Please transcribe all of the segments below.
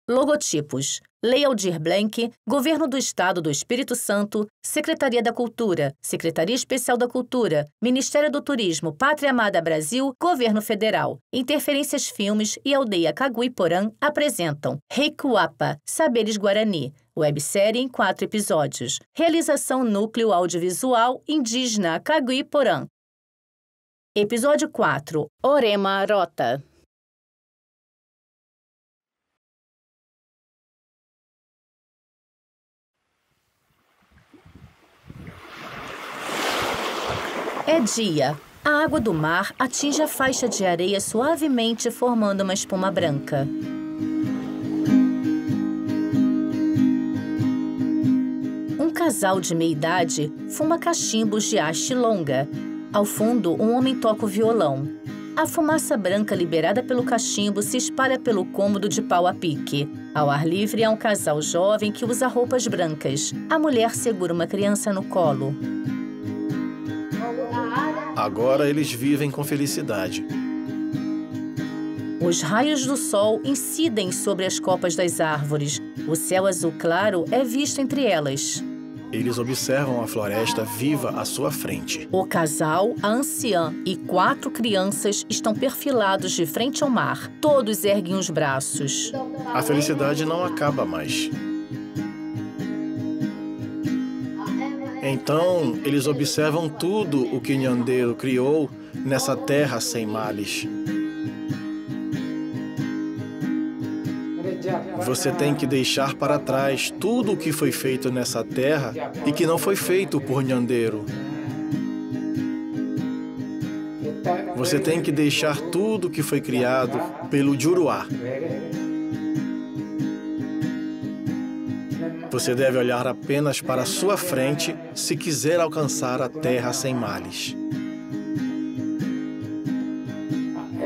Logotipos: Lei Aldir Blanc, Governo do Estado do Espírito Santo, Secretaria da Cultura, Secretaria Especial da Cultura, Ministério do Turismo, Pátria Amada Brasil, Governo Federal. Interferências Filmes e Aldeia Caguiporã apresentam Reikuapa, Saberes Guarani, websérie em 4 episódios. Realização Núcleo Audiovisual Indígena Caguiporã. Episódio 4. Orema Rota. É dia. A água do mar atinge a faixa de areia suavemente, formando uma espuma branca. Um casal de meia-idade fuma cachimbos de haste longa. Ao fundo, um homem toca o violão. A fumaça branca liberada pelo cachimbo se espalha pelo cômodo de pau a pique. Ao ar livre, há um casal jovem que usa roupas brancas. A mulher segura uma criança no colo. Agora eles vivem com felicidade. Os raios do sol incidem sobre as copas das árvores. O céu azul claro é visto entre elas. Eles observam a floresta viva à sua frente. O casal, a anciã e 4 crianças estão perfilados de frente ao mar. Todos erguem os braços. A felicidade não acaba mais. Então, eles observam tudo o que Nhandeiro criou nessa terra sem males. Você tem que deixar para trás tudo o que foi feito nessa terra e que não foi feito por Nhandeiro. Você tem que deixar tudo o que foi criado pelo Juruá. Você deve olhar apenas para a sua frente se quiser alcançar a terra sem males.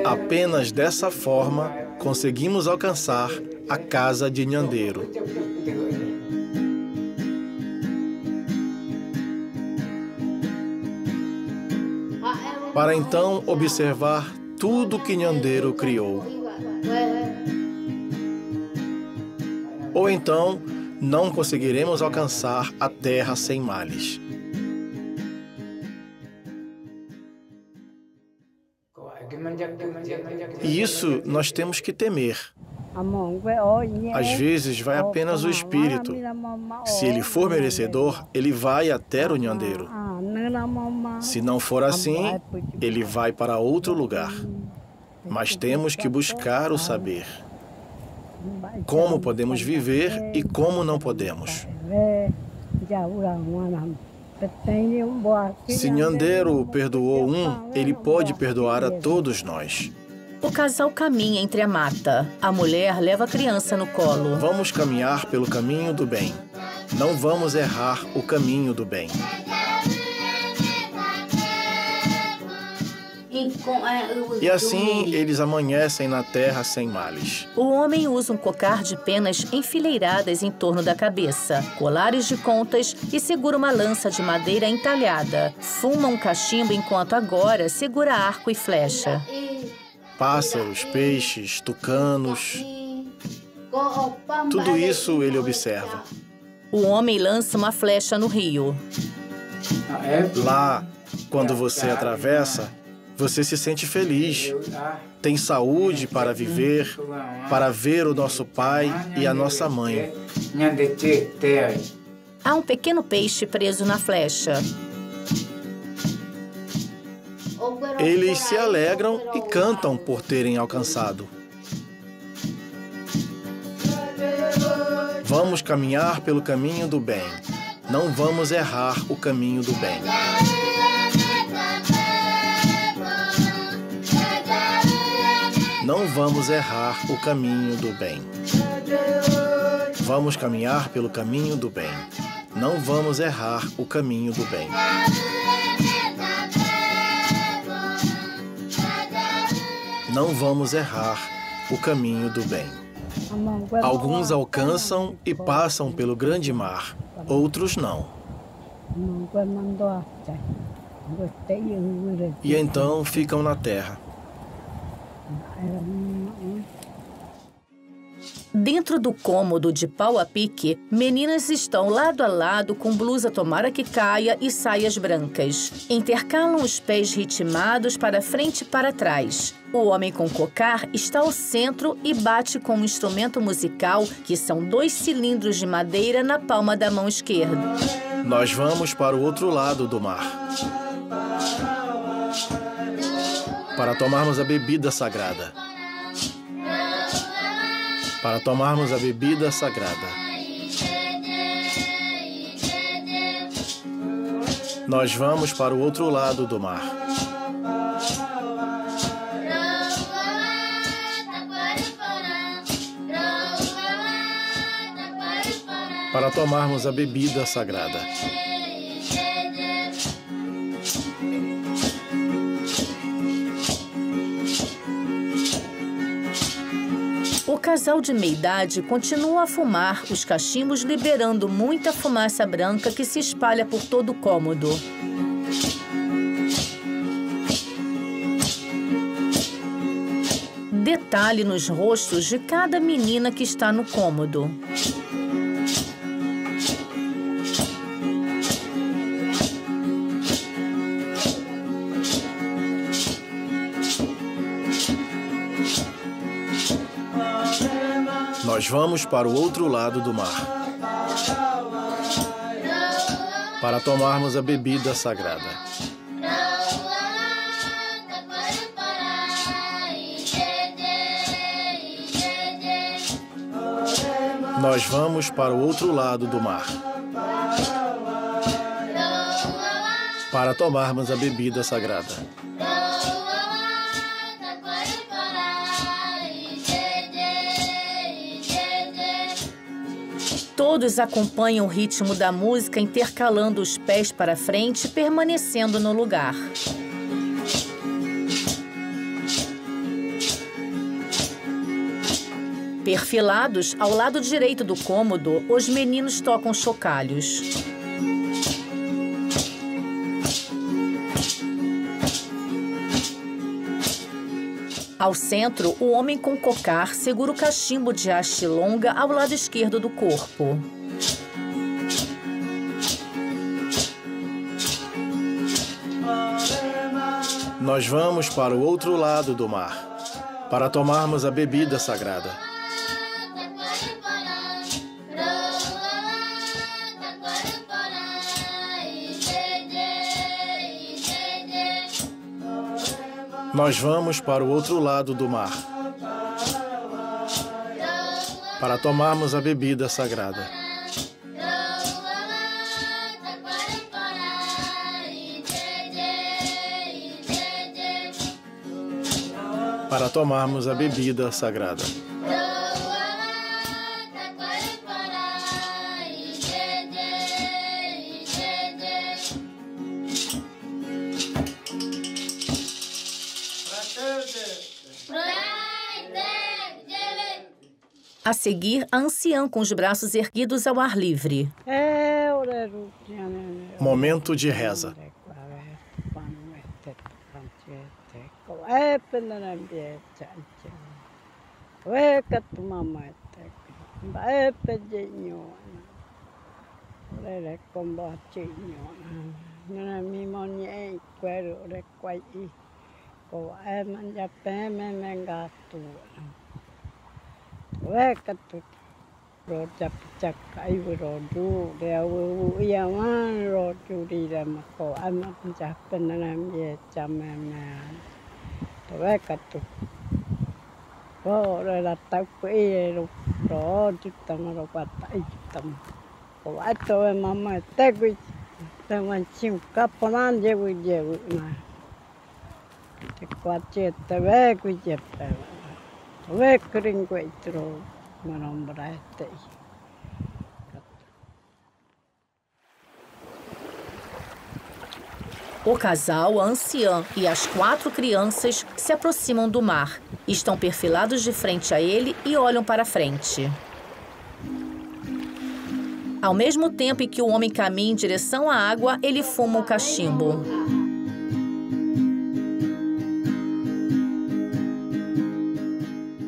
Apenas dessa forma conseguimos alcançar a casa de Nhandeiro. Para então observar tudo que Nhandeiro criou. Ou então, não conseguiremos alcançar a terra sem males. E isso nós temos que temer. Às vezes vai apenas o espírito. Se ele for merecedor, ele vai até o Nhandeiro. Se não for assim, ele vai para outro lugar. Mas temos que buscar o saber. Como podemos viver e como não podemos. Se Nhandeiro perdoou um, ele pode perdoar a todos nós. O casal caminha entre a mata. A mulher leva a criança no colo. Vamos caminhar pelo caminho do bem. Não vamos errar o caminho do bem. E assim eles amanhecem na terra sem males. O homem usa um cocar de penas enfileiradas em torno da cabeça, colares de contas e segura uma lança de madeira entalhada. Fuma um cachimbo enquanto agora segura arco e flecha. Pássaros, peixes, tucanos. Tudo isso ele observa. O homem lança uma flecha no rio. Lá, quando você atravessa, você se sente feliz. Tem saúde para viver, para ver o nosso pai e a nossa mãe. Há um pequeno peixe preso na flecha. Eles se alegram e cantam por terem alcançado. Vamos caminhar pelo caminho do bem. Não vamos errar o caminho do bem. Não vamos errar o caminho do bem. Vamos caminhar pelo caminho do bem. Não vamos errar o caminho do bem. Não vamos errar o caminho do bem. Alguns alcançam e passam pelo grande mar, outros não. E então ficam na terra. Dentro do cômodo de pau a pique, meninas estão lado a lado com blusa tomara que caia e saias brancas. Intercalam os pés ritmados para frente e para trás. O homem com cocar está ao centro e bate com um instrumento musical, que são 2 cilindros de madeira na palma da mão esquerda. Nós vamos para o outro lado do mar, para tomarmos a bebida sagrada. Para tomarmos a bebida sagrada. Nós vamos para o outro lado do mar. Para tomarmos a bebida sagrada. O casal de meia-idade continua a fumar os cachimbos, liberando muita fumaça branca que se espalha por todo o cômodo. Detalhe nos rostos de cada menina que está no cômodo. Nós vamos para o outro lado do mar, para tomarmos a bebida sagrada. Nós vamos para o outro lado do mar, para tomarmos a bebida sagrada. Todos acompanham o ritmo da música, intercalando os pés para frente e permanecendo no lugar. Perfilados ao lado direito do cômodo, os meninos tocam chocalhos. Ao centro, o homem com cocar segura o cachimbo de haste longa ao lado esquerdo do corpo. Nós vamos para o outro lado do mar, para tomarmos a bebida sagrada. Nós vamos para o outro lado do mar, para tomarmos a bebida sagrada. Para tomarmos a bebida sagrada. A seguir, a anciã com os braços erguidos ao ar livre. Momento de reza. O casal, a anciã e as 4 crianças se aproximam do mar. Estão perfilados de frente a ele e olham para frente. Ao mesmo tempo em que o homem caminha em direção à água, ele fuma o cachimbo.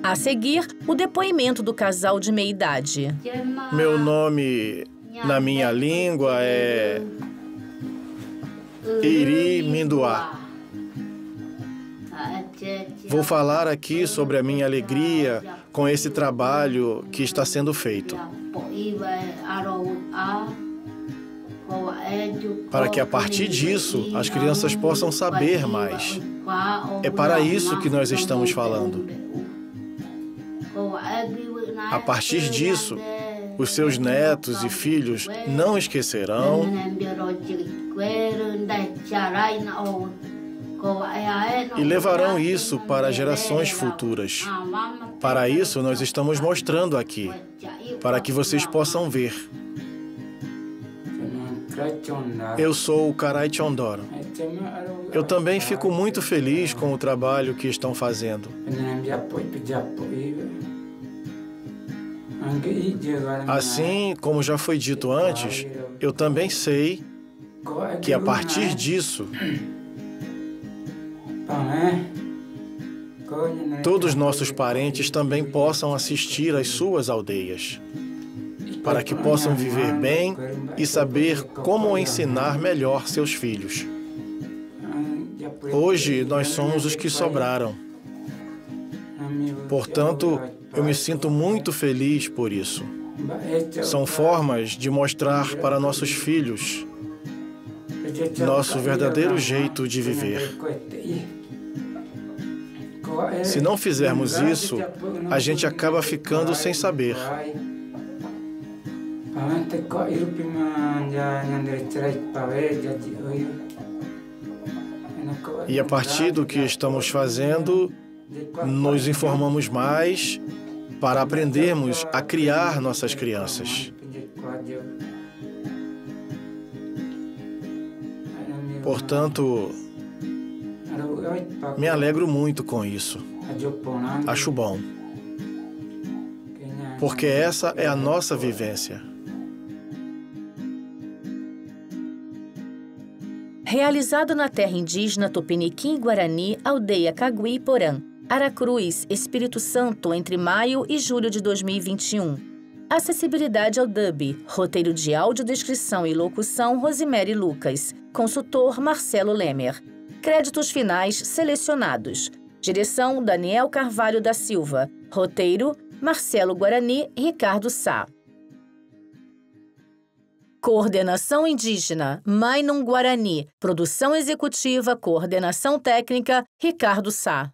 A seguir, o depoimento do casal de meia-idade. Meu nome na minha língua é Iri Minduá. Vou falar aqui sobre a minha alegria com esse trabalho que está sendo feito, para que a partir disso as crianças possam saber mais. É para isso que nós estamos falando. A partir disso, os seus netos e filhos não esquecerão e levarão isso para gerações futuras. Para isso, nós estamos mostrando aqui, para que vocês possam ver. Eu sou o Karai Chondor. Eu também fico muito feliz com o trabalho que estão fazendo. Assim como já foi dito antes, eu também sei que a partir disso, todos nossos parentes também possam assistir às suas aldeias, para que possam viver bem e saber como ensinar melhor seus filhos. Hoje, nós somos os que sobraram. Portanto, eu me sinto muito feliz por isso. São formas de mostrar para nossos filhos nosso verdadeiro jeito de viver. Se não fizermos isso, a gente acaba ficando sem saber. E a partir do que estamos fazendo, nos informamos mais para aprendermos a criar nossas crianças. Portanto, me alegro muito com isso. Acho bom. Porque essa é a nossa vivência. Realizado na terra indígena Tupiniquim-Guarani, aldeia Cagui-Porã, Aracruz, Espírito Santo, entre maio e julho de 2021. Acessibilidade ao dub, roteiro de audiodescrição e locução Rosemary Lucas, consultor Marcelo Lemer. Créditos finais selecionados. Direção Daniel Carvalho da Silva. Roteiro Marcelo Guarani e Ricardo Sá. Coordenação Indígena Mainum Guarani. Produção executiva, coordenação técnica Ricardo Sá.